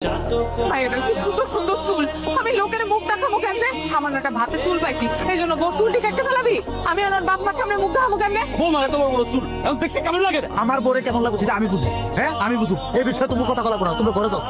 কি সুন্দর সুন্দর চুল, আমি লোকের মুখ দেখাবো কেমনে? সামান্য একটা ভাতে চুল পাইছি সেই জন্য বউ চুলটি কেটে ফেলাবি? আমি আমার বাপ মার সামনে মুখ দেখাবো কেমনে? বৌমা এত বড় বড় চুল দেখতে কেমন লাগে? আমার বউরে কেমন লাগছে আমি বুঝি। হ্যাঁ আমি বুঝু, এই বিষয়ে তুমি কথা বলা না, তুমি ঘরে যাও।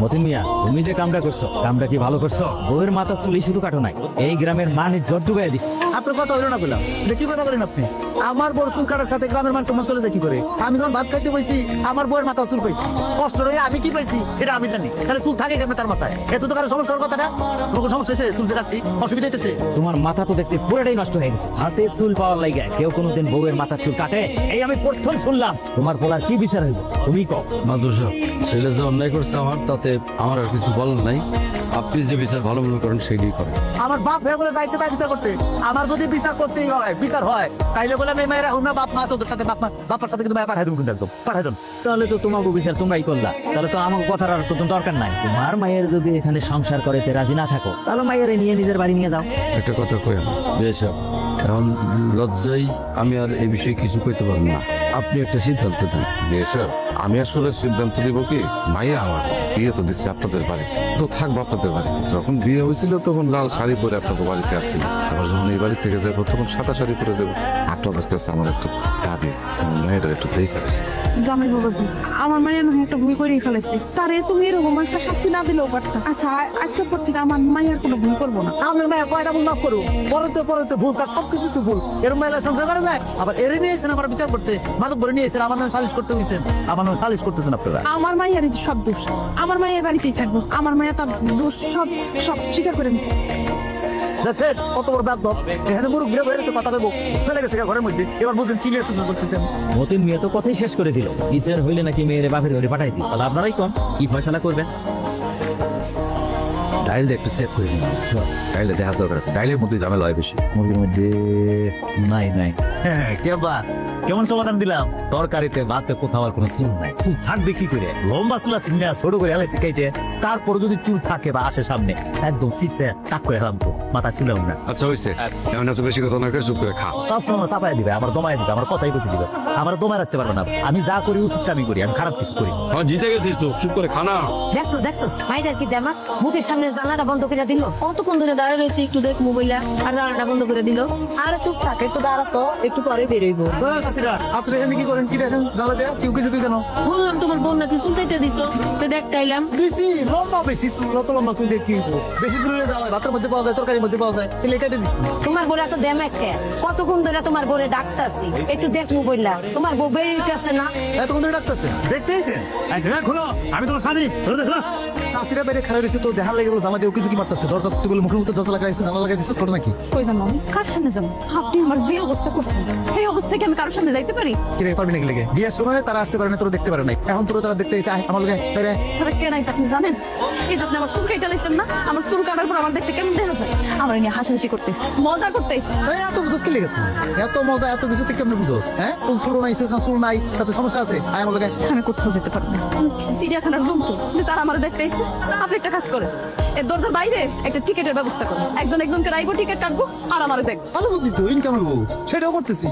মতিন মিয়া, তুমি যে কামটা করছো, কামটা কি ভালো করছো? বউয়ের মাথা চুলি শুধু কাটো নাই, এই গ্রামের মান ইজ্জত ডুবাইয়া দিছে। আপনার কথা হইলো না বললাম, কি কথা বলেন আপনি? আমার বউর চুল কাটার সাথে গ্রামের মান সম্মান চলে যায় কি করে? আমি যখন ভাত খাইতে পাইছি আমার বউয়ের মাথা চুল পাইছি, কষ্ট রয়ে আমি কি পাইছি সেটা আমি জানি। তাহলে চুল থাকে কেমন তার মাথায়? এত তো কারো সমস্যার কথা না, কোনো সমস্যা হয়েছে? চুল কাটছি অসুবিধা হইতেছে? তোমার মাথা তো দেখছি পুরোটাই নষ্ট হয়ে গেছে। হাতে চুল পাওয়ার লাগে কেউ কোনোদিন বউয়ের মাথার চুল কাটে? এই আমি প্রথম শুনলাম। তোমার বলার কি বিচার হইব তুমি কও। মাদুর সাহেব, ছেলে যে অন্যায় করছে আমার, তাতে আমার আর কিছু বলার নাই। আপনি যে বিচার ভালো মনে করেন সেটাই করেন। আমার বাপ হয়ে বলে যাইছে তাই বিচার করতে। আমার যদি বিচার করতেই হয়, বিচার হয়, তাইলে বলে আমি মেয়েরা হুনা বাপ মা ওদের সাথে বাপার সাথে কিন্তু পাঠাই দেবো, কিন্তু একদম পাঠাই দেন। তাহলে তো তোমাকে বিচার তোমরাই করলা, তাহলে তো আমার কথার আর কোনো দরকার নাই। তোমার মায়ের যদি এখানে সংসার করে রাজি না থাকো, তাহলে মায়ের নিয়ে নিজের বাড়ি নিয়ে যাও। একটা কথা কই বেশব, এখন লজ্জাই আমি আর এই বিষয়ে কিছু কইতে পারবো না। আপনি একটা সিদ্ধান্ত দেন। বেশব, আমি আসলে সিদ্ধান্ত নিব কি, মাইয়া আমার বিয়ে তো দিচ্ছে আপনাদের বাড়িতে, তো থাকবো আপনাদের বাড়িতে। যখন বিয়ে হয়েছিল তখন লাল শাড়ি পরে আপনাদের বাড়িতে আসছিল, আবার যখন এই বাড়ি থেকে যাবো তখন সাদা শাড়ি পরে যাবো। আপনাদের কাছে আমার একটু দাবি, মেয়েটা একটু দেখে। জামাই বাবাজি, আমার মায়ের নয় একটা ভুল করেই ফেলেছে, তারে তুমি এরকম একটা শাস্তি না দিলেও পারতাম। আচ্ছা আজকের পর থেকে আমার মায়ের কোনো ভুল করবো না। আমার মায়ের কয়টা ভুল মাফ করো, পরে ভুল, তার সবকিছু তো ভুল। এরকম মেয়েরা সংসার করা যায়? আবার এরে নিয়েছেন আমার বিচার করতে, মাদক ভরে নিয়েছেন, আমার নামে সালিশ করতে হয়েছেন, আমার নামে সালিশ করতেছেন আপনারা। আমার মায়ের সব দোষ, আমার মায়ের বাড়িতেই থাকবো। আমার মায়ের তার দোষ সব স্বীকার করে নিছে। কত বড় বাদ এখানে মুরুখ ঘুরে বেড়েছে, কথা দেবো চলে গেছে ঘরের মধ্যে। এবার বুঝলেন কি নিয়ে সংসার করতেছেন? মতিন মিয়া তো কথাই শেষ করে দিল, বিচার হইলে নাকি মেয়ের বাপের ঘরে পাঠাই দিল। তাহলে আপনারাই কোন কি ফয়সালা করবেন? ডাইলটা একটু সেভ করে নিন, ডাইলে দেখার দরকার আছে। ডাইলের মধ্যে ঝামেলা হয় বেশি, মুরগির মধ্যে নাই। হ্যাঁ কেমন সমাধান দিলাম? তরকারিতে ভাতে কোথাও আর কোনো চুল নাই। চুল থাকবে কি করে? লম্বা চুল আছে না, ছোট করে এলাইছি কেটে। তারপরে যদি চুল থাকে বা আসে সামনে, একদম সিটে টাক করে এলাম তো, মাথা চুলেও না। আচ্ছা হয়েছে, এমন এত বেশি কথা না করে চুপ করে খা। সবসময় চাপাই দিবে, আমার দমাই দিবে, আমার কথাই বলতে দিবে, আমার দমায় রাখতে পারবে না। আমি যা করি উচিত আমি করি, আমি খারাপ কিছু করি। হ্যাঁ জিতে গেছিস তো, চুপ করে খানা। দেখছো মাইটার কি দেমাক, মুখের সামনে জানলাটা বন্ধ করে দিল। কতক্ষণ ধরে দাঁড়িয়ে রয়েছে, একটু দেখ মোবাইল আর জানলাটা বন্ধ করে দিল। আর চুপ থাকে, একটু দাঁড়াতো, একটু পরে বেরোইবো। আপনি এখানে কি করেন? কি দেখেন জানলা দিয়ে? কেউ কিছু কেন? বললাম তোমার বোন নাকি চুলটাইতে দিছো, দেখতাইলাম। দিছি লম্বা, বেশি চুল, অত লম্বা চুল দিয়ে কি বেশি চুল যাওয়া হয়, ভাতের মধ্যে পাওয়া যায়, তরকারির মধ্যে পাওয়া যায়, তেলে কেটে দিচ্ছি। তোমার বোন এত দেমাক কে? কতক্ষণ ধরে তোমার বোনে ডাকতাছি, একটু দেখ মোবাইলটা। তোমার বউ বেরিয়েছে না? এতক্ষণ ধরে ডাকতেছে, দেখতেইছেন? খোলো, আমি তোমার স্বামী, শাশুড়া বেড়ে খেলা রয়েছে তো দেখার লেগে বলে জামা দিয়ে কিছু কি মারতেছে। দরজা তুই বলে মুখের মধ্যে দরজা লাগাইছে, জামা লাগাই দিচ্ছে, ছোট নাকি? কই যাবো আমি? কার সামনে যাবো? আপনি আমার যে অবস্থা করছেন, এই অবস্থায় কি আমি কারোর সামনে যাইতে পারি? কি রে পারবি নাকি লেগে? বিয়ের সময় তারা আসতে পারে না, তোরা দেখতে পারে নাই, এখন তোরা তারা দেখতে এসে আমার লোকে তারা কেন আইছে আপনি জানেন? এই যে আপনি আমার চুল কেটে লাইছেন না, আমার চুল কাটার পর আমার দেখতে কেমন দেখা যায়? আমার নিয়ে হাসাহাসি করতেছে, মজা করতেছে। এত বুঝোস কি লেগেছে? এত মজা এত কিছু তুই কেমন বুঝোস? হ্যাঁ তোর ছোট নাইছিস না চুল নাই, তাতে সমস্যা আছে? আয় আমার লোকে। আমি কোথাও যেতে পারবো না, চিড়িয়াখানার জন্তু যে তারা আমার দেখতে এসে। আপনি একটা কাজ করেন, এর দরজার বাইরে একটা টিকেটের ব্যবস্থা করেন, একজনকে রাইবো, টিকিট কাটবো আর আমার দেখ। ভালো বুদ্ধি তো, ইনকাম হবো, সেটাও করতেছি।